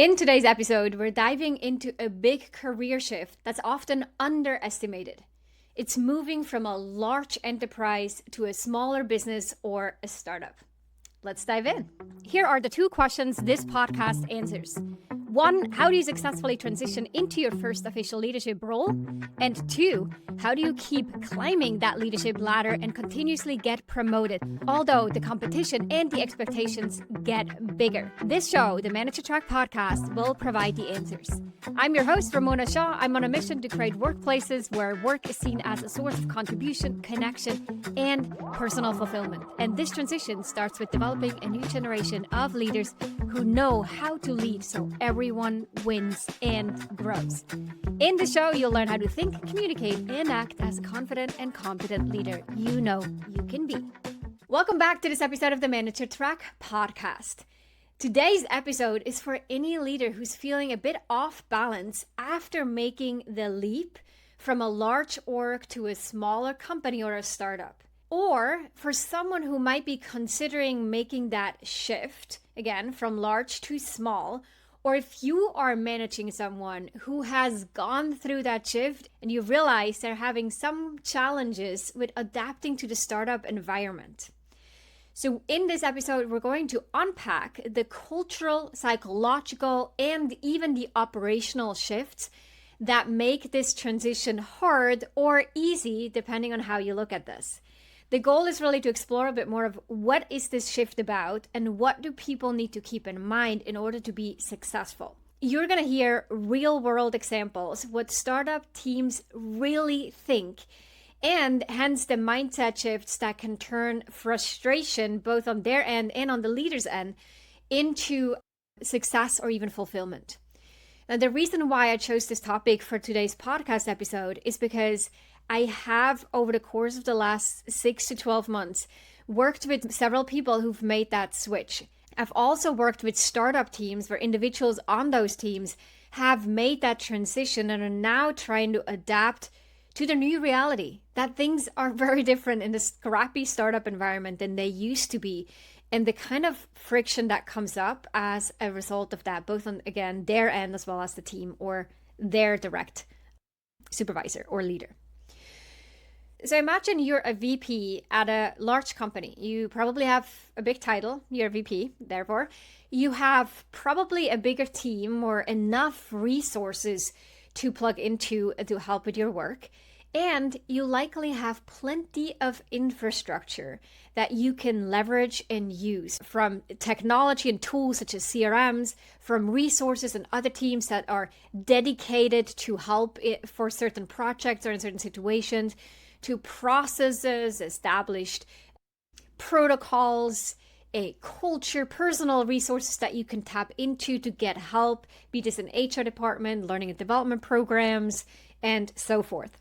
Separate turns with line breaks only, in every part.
In today's episode, we're diving into a big career shift that's often underestimated. It's moving from a large enterprise to a smaller business or a startup. Let's dive in. Here are the two questions this podcast answers. One, how do you successfully transition into your first official leadership role? And two, how do you keep climbing that leadership ladder and continuously get promoted, although the competition and the expectations get bigger? This show, the Manager Track podcast, will provide the answers. I'm your host, Ramona. I'm on a mission to create workplaces where work is seen as a source of contribution, connection, and personal fulfillment. And this transition starts with developing a new generation of leaders who know how to lead so everyone wins and grows. In the show, you'll learn how to think, communicate, and act as a confident and competent leader you know you can be. Welcome back to this episode of the Manager Track podcast. Today's episode is for any leader who's feeling a bit off balance after making the leap from a large org to a smaller company or a startup. Or for someone who might be considering making that shift, again, from large to small, or if you are managing someone who has gone through that shift and you realize they're having some challenges with adapting to the startup environment. So in this episode, we're going to unpack the cultural, psychological, and even the operational shifts that make this transition hard or easy, depending on how you look at this. The goal is really to explore a bit more of what is this shift about and what do people need to keep in mind in order to be successful. You're going to hear real world examples, what startup teams really think, and hence the mindset shifts that can turn frustration both on their end and on the leader's end into success or even fulfillment. Now, the reason why I chose this topic for today's podcast episode is because I have, over the course of the last 6 to 12 months, worked with several people who've made that switch. I've also worked with startup teams where individuals on those teams have made that transition and are now trying to adapt to the new reality, that things are very different in the scrappy startup environment than they used to be, and the kind of friction that comes up as a result of that, both on, again, their end as well as the team or their direct supervisor or leader. So imagine you're a VP at a large company. You probably have a big title, you're a VP, therefore. You have probably a bigger team or enough resources to plug into to help with your work. And you likely have plenty of infrastructure that you can leverage and use, from technology and tools such as CRMs, from resources and other teams that are dedicated to help for certain projects or in certain situations, to processes, established protocols, a culture, personal resources that you can tap into to get help, be this an HR department, learning and development programs, and so forth.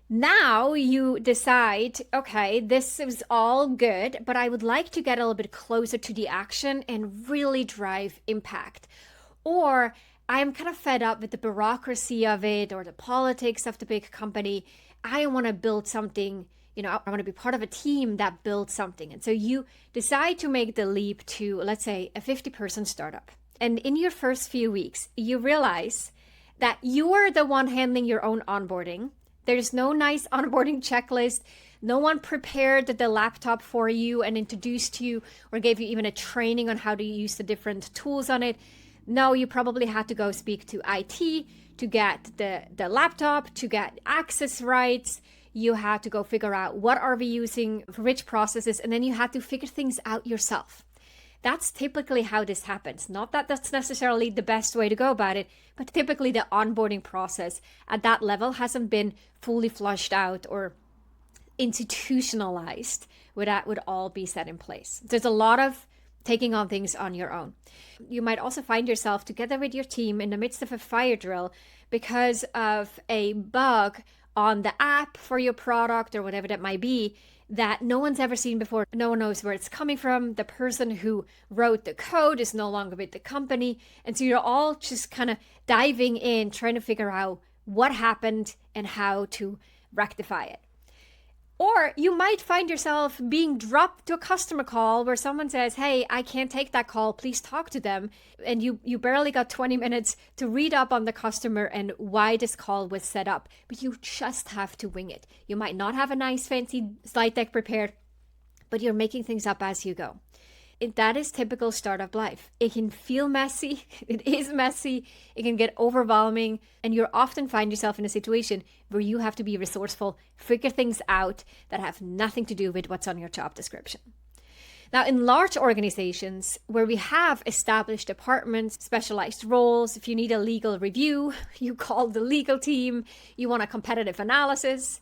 Now you decide, okay, this is all good, but I would like to get a little bit closer to the action and really drive impact. Or I'm kind of fed up with the bureaucracy of it or the politics of the big company. I want to build something, I want to be part of a team that builds something. And so you decide to make the leap to, let's say, a 50-person startup. And in your first few weeks, you realize that you're the one handling your own onboarding. There's no nice onboarding checklist. No one prepared the laptop for you and introduced you or gave you even a training on how to use the different tools on it. No, you probably had to go speak to IT to get the laptop, to get access rights. You had to go figure out what are we using for which processes, and then you had to figure things out yourself. That's typically how this happens. Not that that's necessarily the best way to go about it, but typically the onboarding process at that level hasn't been fully flushed out or institutionalized where that would all be set in place. There's a lot of taking on things on your own. You might also find yourself together with your team in the midst of a fire drill because of a bug on the app for your product or whatever that might be that no one's ever seen before. No one knows where it's coming from. The person who wrote the code is no longer with the company. And so you're all just kind of diving in, trying to figure out what happened and how to rectify it. Or you might find yourself being dropped to a customer call where someone says, hey, I can't take that call, please talk to them. And you barely got 20 minutes to read up on the customer and why this call was set up. But you just have to wing it. You might not have a nice fancy slide deck prepared, but you're making things up as you go. That is typical startup life. It can feel messy. It is messy. It can get overwhelming. And you often find yourself in a situation where you have to be resourceful, figure things out that have nothing to do with what's on your job description. Now, in large organizations where we have established departments, specialized roles, if you need a legal review, you call the legal team, you want a competitive analysis,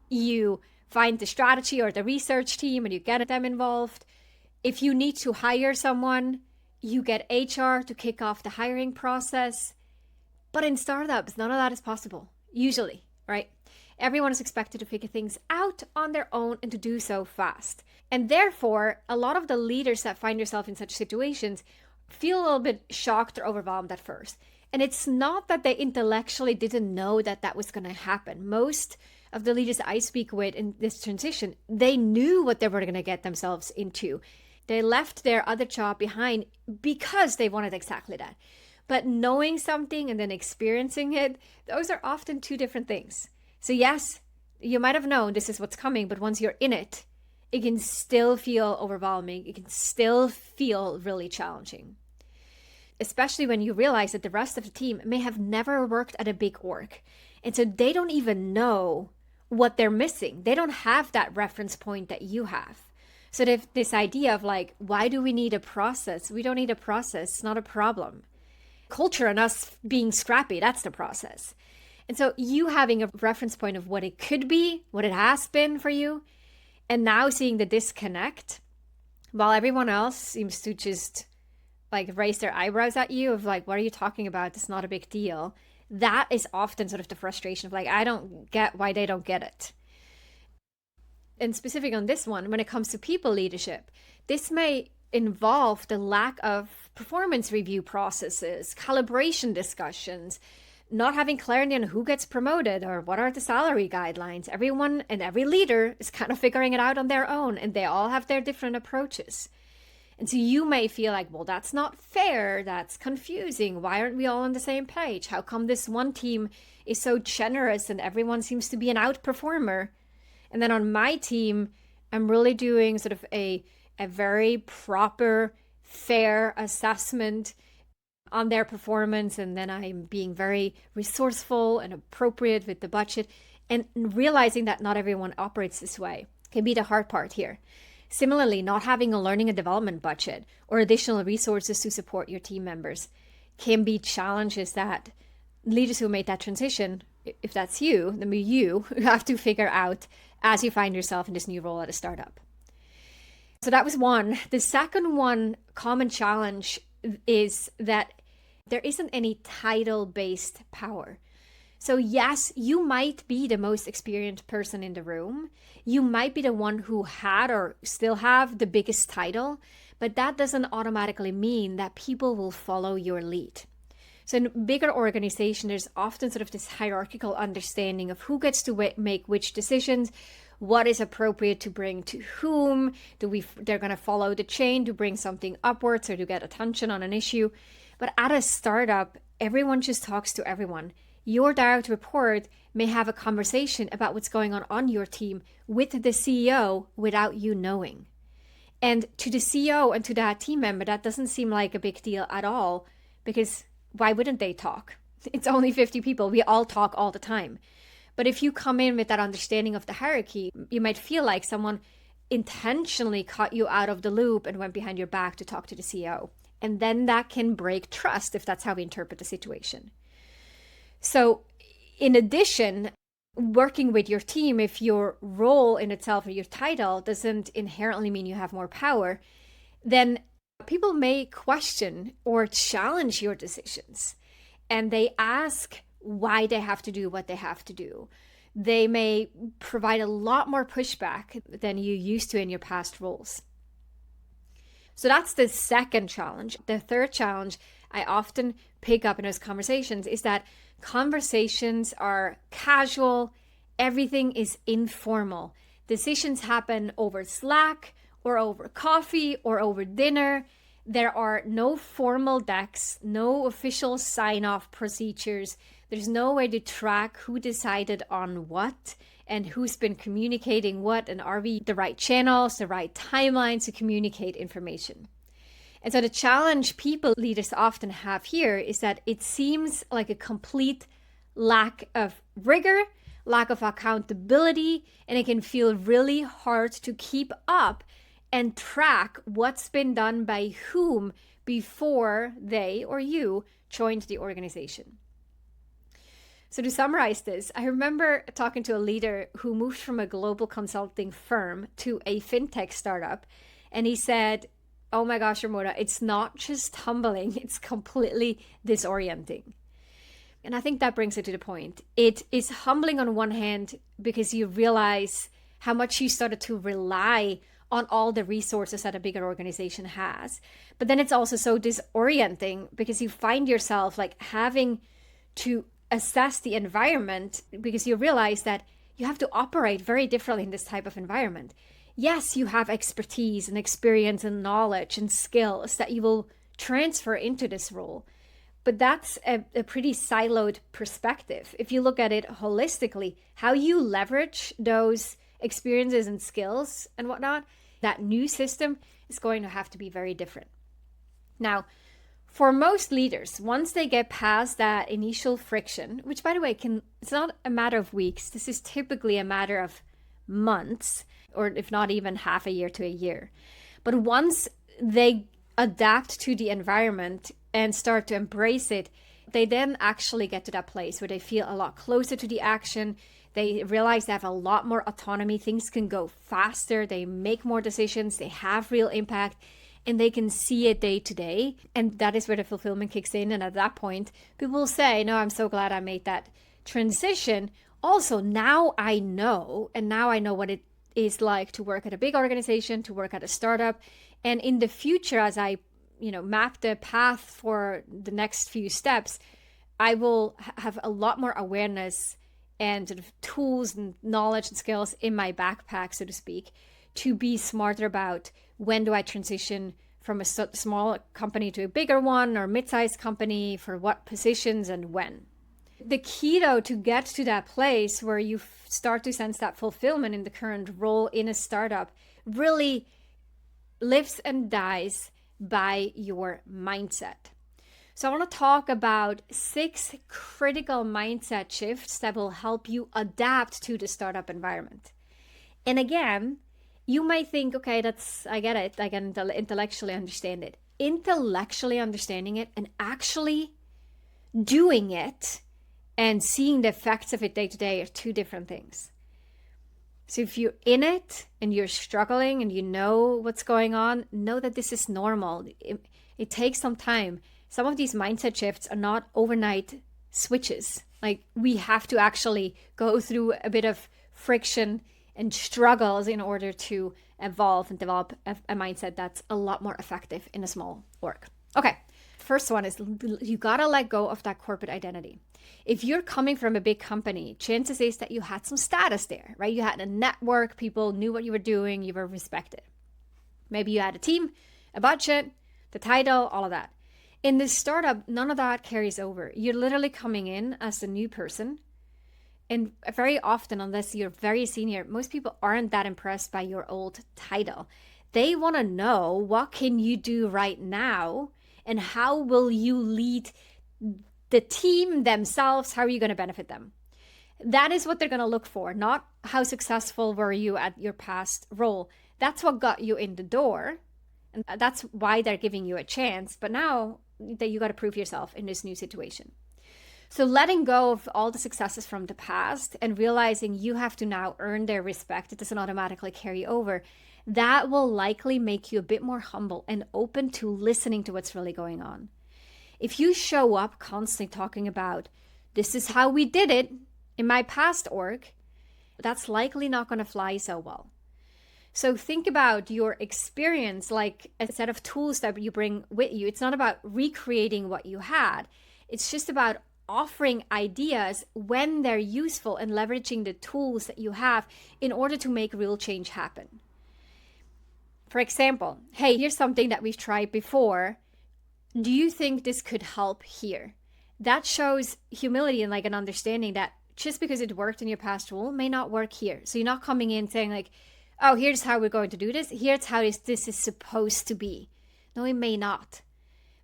you find the strategy or the research team and you get them involved. If you need to hire someone, you get HR to kick off the hiring process. But in startups, none of that is possible, usually, right? Everyone is expected to figure things out on their own and to do so fast. And therefore, a lot of the leaders that find yourself in such situations feel a little bit shocked or overwhelmed at first. And it's not that they intellectually didn't know that that was going to happen. Most of the leaders I speak with in this transition, they knew what they were going to get themselves into. They left their other job behind because they wanted exactly that. But knowing something and then experiencing it, those are often two different things. So yes, you might have known this is what's coming, but once you're in it, it can still feel overwhelming. It can still feel really challenging. Especially when you realize that the rest of the team may have never worked at a big org. And so they don't even know what they're missing. They don't have that reference point that you have. So this idea of like, why do we need a process? We don't need a process. It's not a problem. Culture and us being scrappy, that's the process. And so you having a reference point of what it could be, what it has been for you, and now seeing the disconnect while everyone else seems to just like raise their eyebrows at you of like, what are you talking about? It's not a big deal. That is often sort of the frustration of like, I don't get why they don't get it. And specific on this one, when it comes to people leadership, this may involve the lack of performance review processes, calibration discussions, not having clarity on who gets promoted or what are the salary guidelines. Everyone and every leader is kind of figuring it out on their own, and they all have their different approaches. And so you may feel like, well, that's not fair. That's confusing. Why aren't we all on the same page? How come this one team is so generous and everyone seems to be an outperformer? And then on my team, I'm really doing sort of a very proper, fair assessment on their performance. And then I'm being very resourceful and appropriate with the budget. And realizing that not everyone operates this way can be the hard part here. Similarly, not having a learning and development budget or additional resources to support your team members can be challenges that leaders who made that transition, if that's you, then you have to figure out as you find yourself in this new role at a startup. So that was one. The second one, common challenge, is that there isn't any title-based power. So yes, you might be the most experienced person in the room. You might be the one who had or still have the biggest title, but that doesn't automatically mean that people will follow your lead. So in bigger organizations, there's often sort of this hierarchical understanding of who gets to make which decisions, what is appropriate to bring to whom, they're going to follow the chain to bring something upwards or to get attention on an issue. But at a startup, everyone just talks to everyone. Your direct report may have a conversation about what's going on your team with the CEO without you knowing. And to the CEO and to that team member, that doesn't seem like a big deal at all, because why wouldn't they talk? It's only 50 people. We all talk all the time. But if you come in with that understanding of the hierarchy, you might feel like someone intentionally cut you out of the loop and went behind your back to talk to the CEO. And then that can break trust if that's how we interpret the situation. So in addition, working with your team, if your role in itself or your title doesn't inherently mean you have more power, then people may question or challenge your decisions. And they ask why they have to do what they have to do. They may provide a lot more pushback than you used to in your past roles. So that's the second challenge. The third challenge I often pick up in those conversations is that conversations are casual, everything is informal. Decisions happen over Slack or over coffee or over dinner. There are no formal decks, no official sign-off procedures. There's no way to track who decided on what and who's been communicating what, and are we the right channels, the right timelines to communicate information. And so the challenge people leaders often have here is that it seems like a complete lack of rigor, lack of accountability, and it can feel really hard to keep up and track what's been done by whom before they or you joined the organization. So to summarize this, I remember talking to a leader who moved from a global consulting firm to a fintech startup, and he said, "Oh my gosh, Ramona, it's not just humbling, it's completely disorienting." And I think that brings it to the point. It is humbling on one hand because you realize how much you started to rely on all the resources that a bigger organization has. But then it's also so disorienting because you find yourself like having to assess the environment because you realize that you have to operate very differently in this type of environment. Yes, you have expertise and experience and knowledge and skills that you will transfer into this role, but that's a pretty siloed perspective. If you look at it holistically, how you leverage those experiences and skills and whatnot, that new system is going to have to be very different. Now, for most leaders, once they get past that initial friction, which by the way, it's not a matter of weeks, this is typically a matter of months, or if not even half a year to a year. But once they adapt to the environment and start to embrace it, they then actually get to that place where they feel a lot closer to the action. They realize they have a lot more autonomy. Things can go faster. They make more decisions. They have real impact, and they can see it day to day. And that is where the fulfillment kicks in. And at that point, people will say, "No, I'm so glad I made that transition. Also, now I know, and now I know what it is like to work at a big organization, to work at a startup. And in the future, as I map the path for the next few steps, I will have a lot more awareness and sort of tools and knowledge and skills in my backpack, so to speak, to be smarter about when do I transition from a small company to a bigger one or mid-sized company, for what positions and when." The key, though, to get to that place where you start to sense that fulfillment in the current role in a startup really lives and dies by your mindset. So I want to talk about 6 critical mindset shifts that will help you adapt to the startup environment. And again, you might think, okay, I get it. I can intellectually understand it. Intellectually understanding it and actually doing it and seeing the effects of it day to day are 2 different things. So if you're in it and you're struggling and you know what's going on, know that this is normal. It takes some time. Some of these mindset shifts are not overnight switches. Like, we have to actually go through a bit of friction and struggles in order to evolve and develop a mindset that's a lot more effective in a small org. Okay, first one is you gotta let go of that corporate identity. If you're coming from a big company, chances is that you had some status there, right? You had a network, people knew what you were doing, you were respected. Maybe you had a team, a budget, the title, all of that. In this startup, none of that carries over. You're literally coming in as a new person. And very often, unless you're very senior, most people aren't that impressed by your old title. They want to know, what can you do right now? And how will you lead the team themselves? How are you going to benefit them? That is what they're going to look for, not how successful were you at your past role. That's what got you in the door. And that's why they're giving you a chance. But now that you got to prove yourself in this new situation. So letting go of all the successes from the past and realizing you have to now earn their respect, it doesn't automatically carry over, that will likely make you a bit more humble and open to listening to what's really going on. If you show up constantly talking about, this is how we did it in my past org, that's likely not going to fly so well. So think about your experience like a set of tools that you bring with you. It's not about recreating what you had. It's just about offering ideas when they're useful and leveraging the tools that you have in order to make real change happen. For example, hey, here's something that we've tried before. Do you think this could help here? That shows humility and like an understanding that just because it worked in your past role may not work here. So you're not coming in saying like, oh, here's how we're going to do this. Here's how this is supposed to be. No, it may not.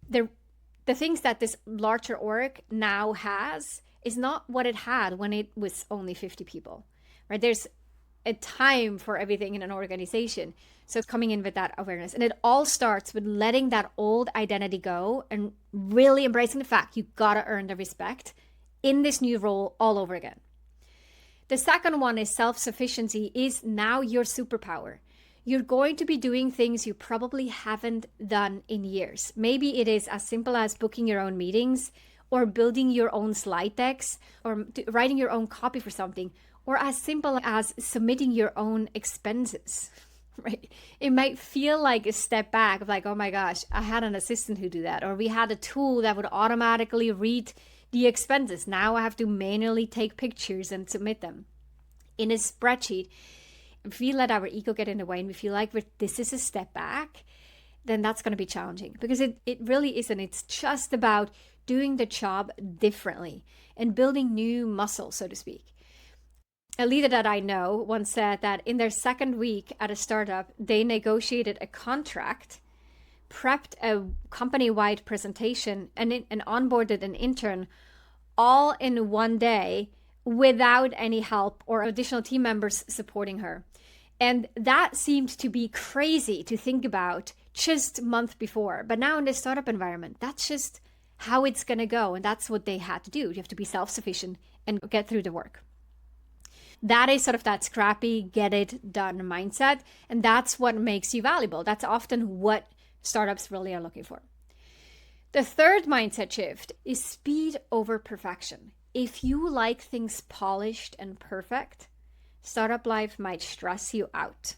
The things that this larger org now has is not what it had when it was only 50 people, right? There's a time for everything in an organization. So it's coming in with that awareness. And it all starts with letting that old identity go and really embracing the fact you gotta earn the respect in this new role all over again. The second one is self-sufficiency is now your superpower. You're going to be doing things you probably haven't done in years. Maybe it is as simple as booking your own meetings or building your own slide decks or writing your own copy for something, or as simple as submitting your own expenses, right? It might feel like a step back of like, oh my gosh, I had an assistant who do that, or we had a tool that would automatically read the expenses. Now I have to manually take pictures and submit them in a spreadsheet. If we let our ego get in the way and we feel like this is a step back, then that's going to be challenging because it really isn't. It's just about doing the job differently and building new muscle, so to speak. A leader that I know once said that in their second week at a startup, they negotiated a contract, prepped a company-wide presentation, and onboarded an intern all in one day without any help or additional team members supporting her. And that seemed to be crazy to think about just a month before. But now in this startup environment, that's just how it's going to go. And that's what they had to do. You have to be self-sufficient and get through the work. That is sort of that scrappy, get it done mindset. And that's what makes you valuable. That's often what startups really are looking for. The third mindset shift is speed over perfection. If you like things polished and perfect, startup life might stress you out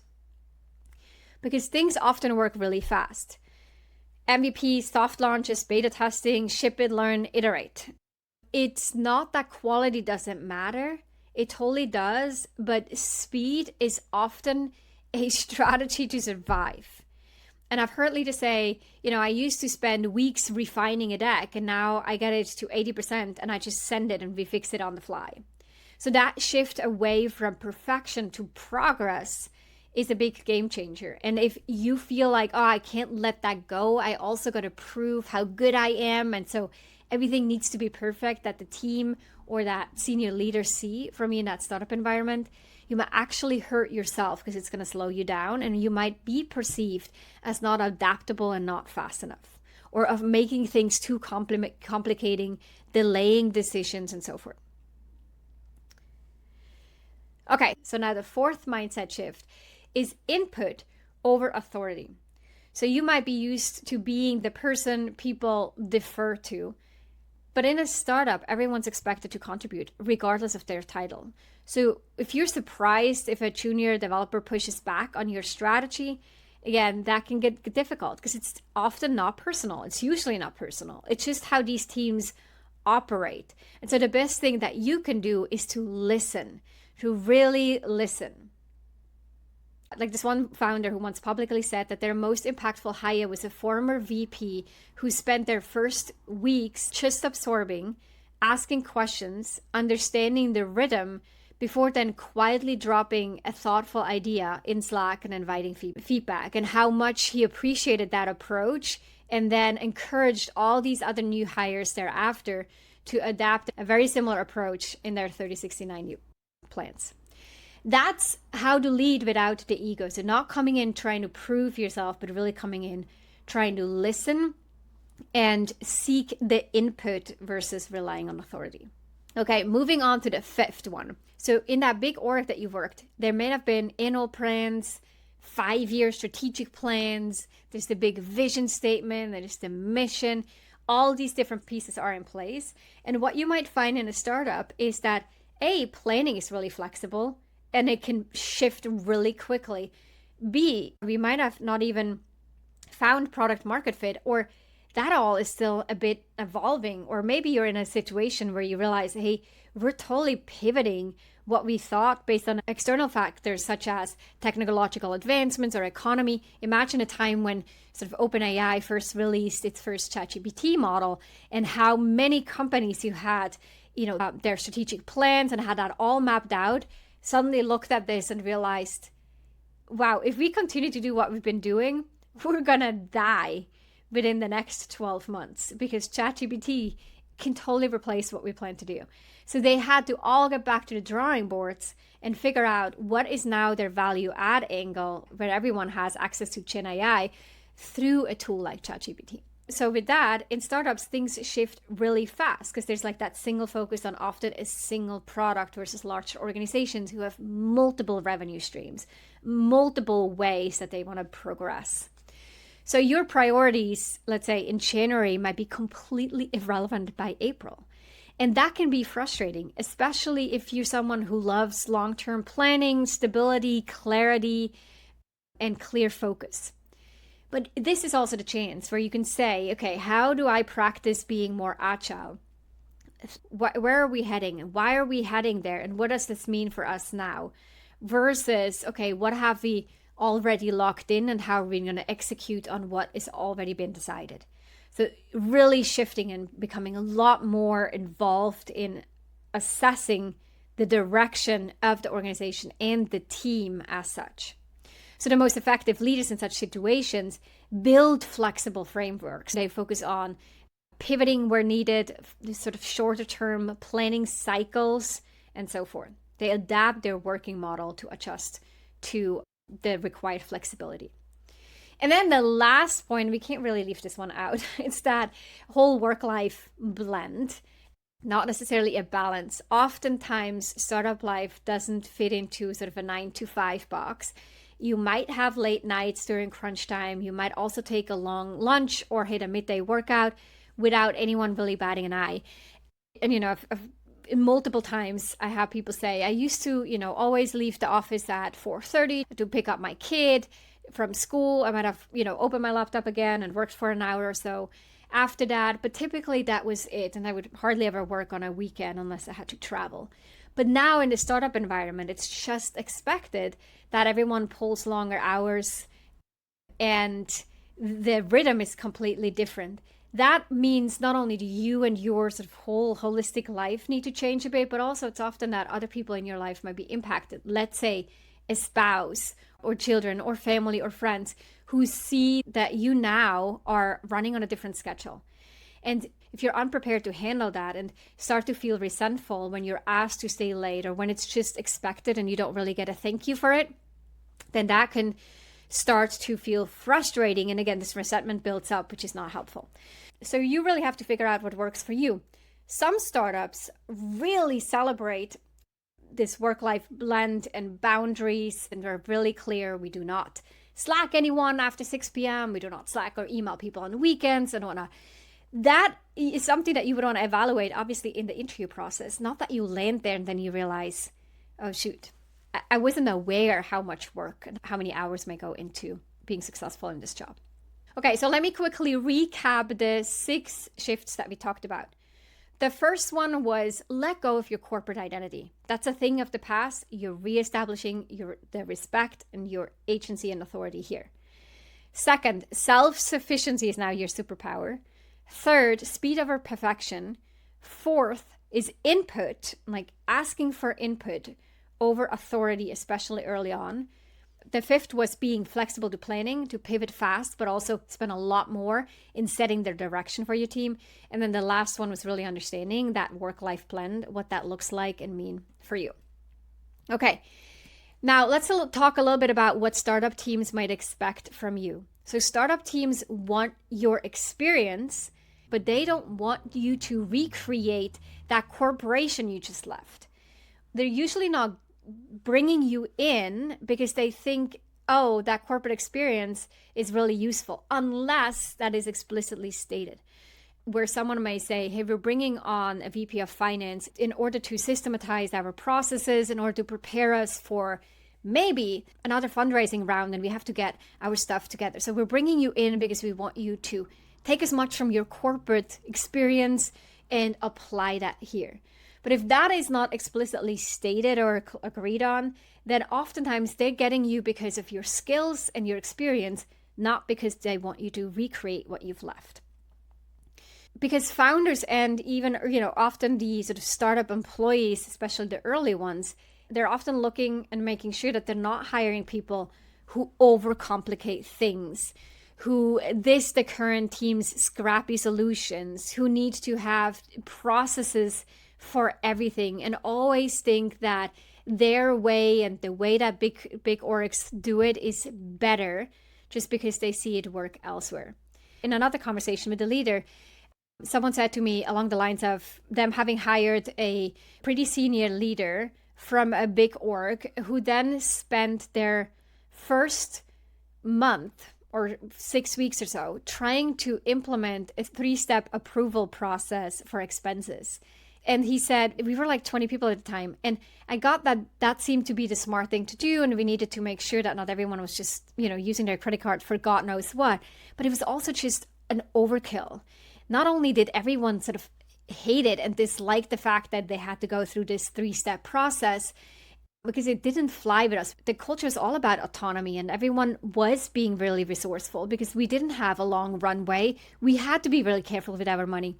because things often work really fast. MVP, soft launches, beta testing, ship it, learn, iterate. It's not that quality doesn't matter. It totally does, but speed is often a strategy to survive. And I've heard leaders say, I used to spend weeks refining a deck and now I get it to 80% and I just send it and we fix it on the fly. So that shift away from perfection to progress is a big game changer. And if you feel like, oh, I can't let that go, I also got to prove how good I am. And so everything needs to be perfect that the team or that senior leader see from me in that startup environment, you might actually hurt yourself because it's going to slow you down and you might be perceived as not adaptable and not fast enough, or of making things too complicating, delaying decisions and so forth. Okay, so now the fourth mindset shift is input over authority. So you might be used to being the person people defer to, but in a startup, everyone's expected to contribute regardless of their title. So if you're surprised if a junior developer pushes back on your strategy, again, that can get difficult because it's often not personal. It's usually not personal. It's just how these teams operate. And so the best thing that you can do is to listen, to really listen. Like this one founder who once publicly said that their most impactful hire was a former VP who spent their first weeks just absorbing, asking questions, understanding the rhythm, before then quietly dropping a thoughtful idea in Slack and inviting feedback, and how much he appreciated that approach and then encouraged all these other new hires thereafter to adapt a very similar approach in their 30-60-90 plans. That's how to lead without the ego. So not coming in trying to prove yourself, but really coming in trying to listen and seek the input versus relying on authority. Okay, moving on to the fifth one. So in that big org that you've worked, there may have been annual plans, 5-year strategic plans, there's the big vision statement, there's the mission, all these different pieces are in place. And what you might find in a startup is that A, planning is really flexible and it can shift really quickly. B, we might have not even found product market fit, or that all is still a bit evolving. Or maybe you're in a situation where you realize, hey, we're totally pivoting what we thought based on external factors such as technological advancements or economy. Imagine a time when sort of OpenAI first released its first ChatGPT model, and how many companies who had, their strategic plans and had that all mapped out, suddenly looked at this and realized, wow, if we continue to do what we've been doing, we're gonna die within the next 12 months because ChatGPT can totally replace what we plan to do. So they had to all get back to the drawing boards and figure out what is now their value add angle where everyone has access to Gen AI through a tool like ChatGPT. So with that, in startups, things shift really fast because there's like that single focus on often a single product versus large organizations who have multiple revenue streams, multiple ways that they want to progress. So your priorities, let's say in January, might be completely irrelevant by April. And that can be frustrating, especially if you're someone who loves long-term planning, stability, clarity, and clear focus. But this is also the chance where you can say, okay, how do I practice being more agile? Where are we heading? Why are we heading there? And what does this mean for us now? Versus, okay, what have we already locked in and how are we going to execute on what is already been decided? So really shifting and becoming a lot more involved in assessing the direction of the organization and the team as such. So the most effective leaders in such situations build flexible frameworks. They focus on pivoting where needed, sort of shorter term planning cycles, and so forth. They adapt their working model to adjust to the required flexibility. And then the last point, we can't really leave this one out, it's that whole work-life blend, not necessarily a balance. Oftentimes, startup life doesn't fit into sort of a 9-to-5 box. You might have late nights during crunch time. You might also take a long lunch or hit a midday workout without anyone really batting an eye. And, multiple times I have people say, I used to, always leave the office at 4:30 to pick up my kid from school. I might have, opened my laptop again and worked for an hour or so after that. But typically that was it. And I would hardly ever work on a weekend unless I had to travel. But now in the startup environment, it's just expected that everyone pulls longer hours and the rhythm is completely different. That means not only do you and your sort of whole holistic life need to change a bit, but also it's often that other people in your life might be impacted. Let's say a spouse or children or family or friends who see that you now are running on a different schedule. And if you're unprepared to handle that and start to feel resentful when you're asked to stay late or when it's just expected and you don't really get a thank you for it, then that can start to feel frustrating. And again, this resentment builds up, which is not helpful. So you really have to figure out what works for you. Some startups really celebrate this work-life blend and boundaries, and they're really clear. We do not Slack anyone after 6 p.m. We do not Slack or email people on the weekends and whatnot. That is something that you would want to evaluate, obviously, in the interview process. Not that you land there and then you realize, oh, shoot, I wasn't aware how much work and how many hours might go into being successful in this job. Okay, so let me quickly recap the 6 shifts that we talked about. The first one was let go of your corporate identity. That's a thing of the past. You're reestablishing the respect and your agency and authority here. Second, self-sufficiency is now your superpower. Third, speed over perfection. Fourth is input, like asking for input over authority, especially early on. The fifth was being flexible to planning, to pivot fast, but also spend a lot more in setting the direction for your team. And then the last one was really understanding that work-life blend, what that looks like and mean for you. Okay, now let's talk a little bit about what startup teams might expect from you. So startup teams want your experience, but they don't want you to recreate that corporation you just left. They're usually not bringing you in because they think, oh, that corporate experience is really useful, unless that is explicitly stated. Where someone may say, hey, we're bringing on a VP of finance in order to systematize our processes, in order to prepare us for maybe another fundraising round, and we have to get our stuff together. So we're bringing you in because we want you to Take as much from your corporate experience and apply that here. But if that is not explicitly stated or agreed on, then oftentimes they're getting you because of your skills and your experience, not because they want you to recreate what you've left. Because founders and even, often the sort of startup employees, especially the early ones, they're often looking and making sure that they're not hiring people who overcomplicate things, who the current team's scrappy solutions, who need to have processes for everything and always think that their way and the way that big orgs do it is better just because they see it work elsewhere. In another conversation with the leader, someone said to me along the lines of them having hired a pretty senior leader from a big org who then spent their first month or 6 weeks or so trying to implement a 3-step approval process for expenses. And he said, we were like 20 people at the time. And I got that seemed to be the smart thing to do. And we needed to make sure that not everyone was just, using their credit card for God knows what. But it was also just an overkill. Not only did everyone sort of hate it and dislike the fact that they had to go through this 3-step process, because it didn't fly with us. The culture is all about autonomy, and everyone was being really resourceful because we didn't have a long runway. We had to be really careful with our money.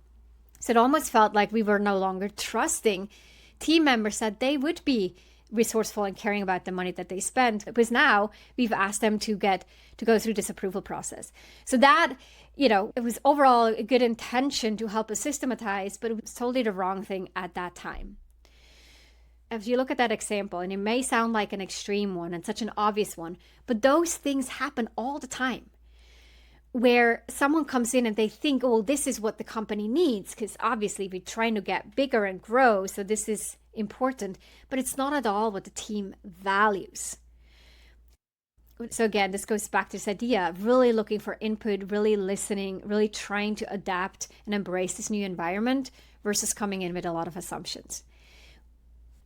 So it almost felt like we were no longer trusting team members that they would be resourceful and caring about the money that they spent. Because now we've asked them to go through this approval process. So that, it was overall a good intention to help us systematize, but it was totally the wrong thing at that time. If you look at that example, and it may sound like an extreme one and such an obvious one, but those things happen all the time. Where someone comes in and they think, oh, this is what the company needs, because obviously we're trying to get bigger and grow, so this is important, but it's not at all what the team values. So again, this goes back to this idea of really looking for input, really listening, really trying to adapt and embrace this new environment versus coming in with a lot of assumptions.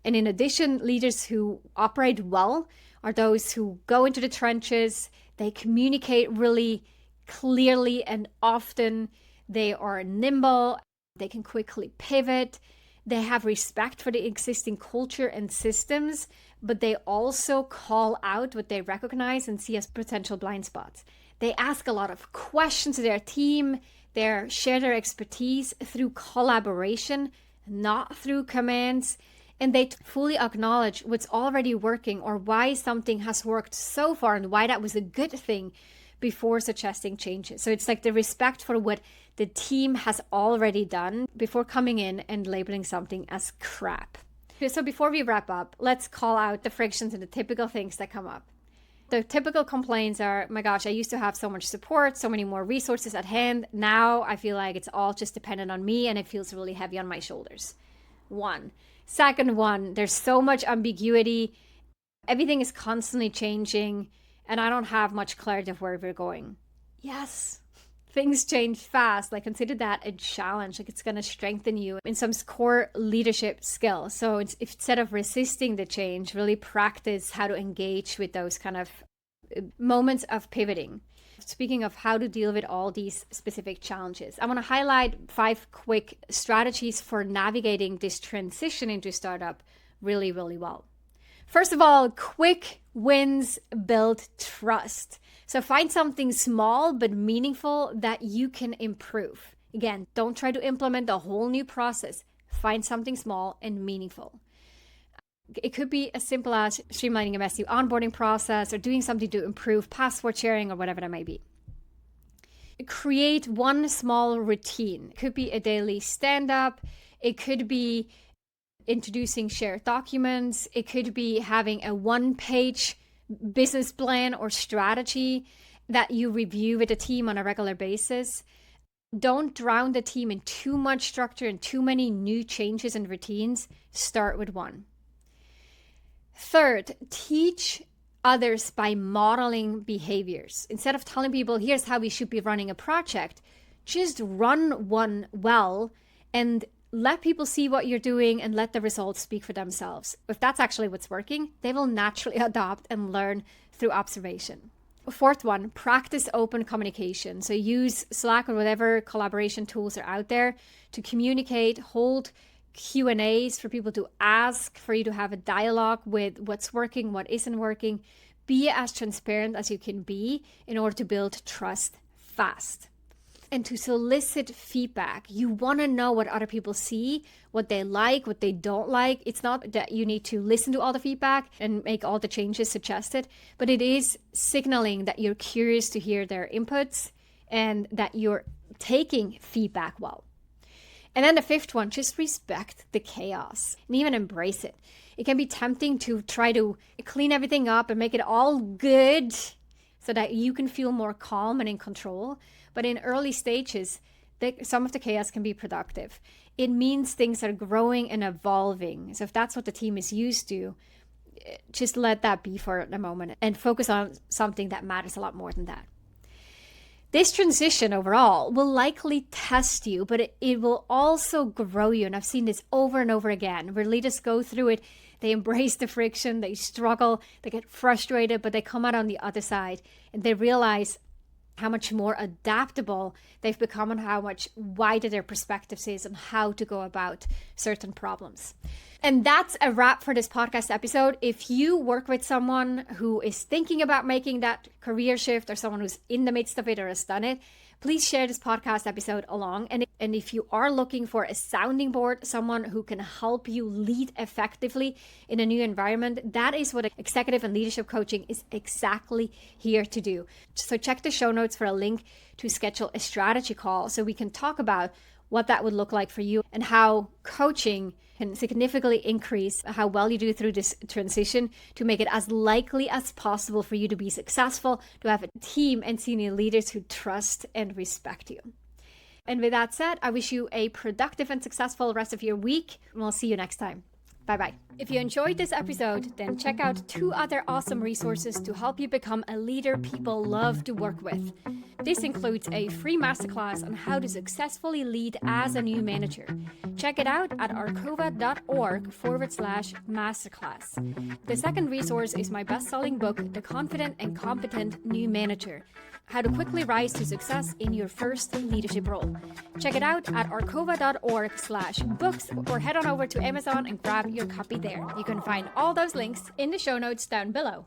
And in addition, leaders who operate well are those who go into the trenches, they communicate really clearly and often, they are nimble, they can quickly pivot, they have respect for the existing culture and systems, but they also call out what they recognize and see as potential blind spots. They ask a lot of questions to their team, they share their expertise through collaboration, not through commands, and they fully acknowledge what's already working or why something has worked so far and why that was a good thing before suggesting changes. So it's like the respect for what the team has already done before coming in and labeling something as crap. Okay, so before we wrap up, let's call out the frictions and the typical things that come up. The typical complaints are, my gosh, I used to have so much support, so many more resources at hand. Now I feel like it's all just dependent on me and it feels really heavy on my shoulders. One. Second one, there's so much ambiguity. Everything is constantly changing. And I don't have much clarity of where we're going. Yes, things change fast. Like, consider that a challenge. Like, it's going to strengthen you in some core leadership skills. So instead of resisting the change, really practice how to engage with those kind of moments of pivoting. Speaking of how to deal with all these specific challenges, I want to highlight 5 quick strategies for navigating this transition into startup really, really well. First of all, quick wins build trust. So find something small but meaningful that you can improve. Again, don't try to implement a whole new process. Find something small and meaningful. It could be as simple as streamlining a messy onboarding process or doing something to improve password sharing or whatever that may be. Create one small routine. It could be a daily stand-up. It could be introducing shared documents. It could be having a 1-page business plan or strategy that you review with the team on a regular basis. Don't drown the team in too much structure and too many new changes and routines. Start with one. Third, teach others by modeling behaviors. Instead of telling people, here's how we should be running a project, just run one well and let people see what you're doing and let the results speak for themselves. If that's actually what's working, they will naturally adopt and learn through observation. Fourth one, practice open communication. So use Slack or whatever collaboration tools are out there to communicate, hold Q&As for people to ask, for you to have a dialogue with what's working, what isn't working. Be as transparent as you can be in order to build trust fast. And to solicit feedback, you want to know what other people see, what they like, what they don't like. It's not that you need to listen to all the feedback and make all the changes suggested, but it is signaling that you're curious to hear their inputs and that you're taking feedback well. And then the fifth one, just respect the chaos and even embrace it. It can be tempting to try to clean everything up and make it all good so that you can feel more calm and in control. But in early stages, some of the chaos can be productive. It means things are growing and evolving. So if that's what the team is used to, just let that be for the moment and focus on something that matters a lot more than that. This transition overall will likely test you, but it will also grow you. And I've seen this over and over again, where leaders go through it. They embrace the friction, they struggle, they get frustrated, but they come out on the other side and they realize how much more adaptable they've become and how much wider their perspectives is on how to go about certain problems. And that's a wrap for this podcast episode. If you work with someone who is thinking about making that career shift, or someone who's in the midst of it or has done it, please share this podcast episode along. And if you are looking for a sounding board, someone who can help you lead effectively in a new environment, that is what executive and leadership coaching is exactly here to do. So check the show notes for a link to schedule a strategy call so we can talk about what that would look like for you and how coaching can significantly increase how well you do through this transition to make it as likely as possible for you to be successful, to have a team and senior leaders who trust and respect you. And with that said, I wish you a productive and successful rest of your week, and we'll see you next time. Bye-bye. If you enjoyed this episode, then check out 2 other awesome resources to help you become a leader people love to work with. This includes a free masterclass on how to successfully lead as a new manager. Check it out at arcova.org/masterclass. The second resource is my best-selling book, The Confident and Competent New Manager: How to Quickly Rise to Success in Your First Leadership Role. Check it out at arcova.org/books or head on over to Amazon and grab your copy there. You can find all those links in the show notes down below.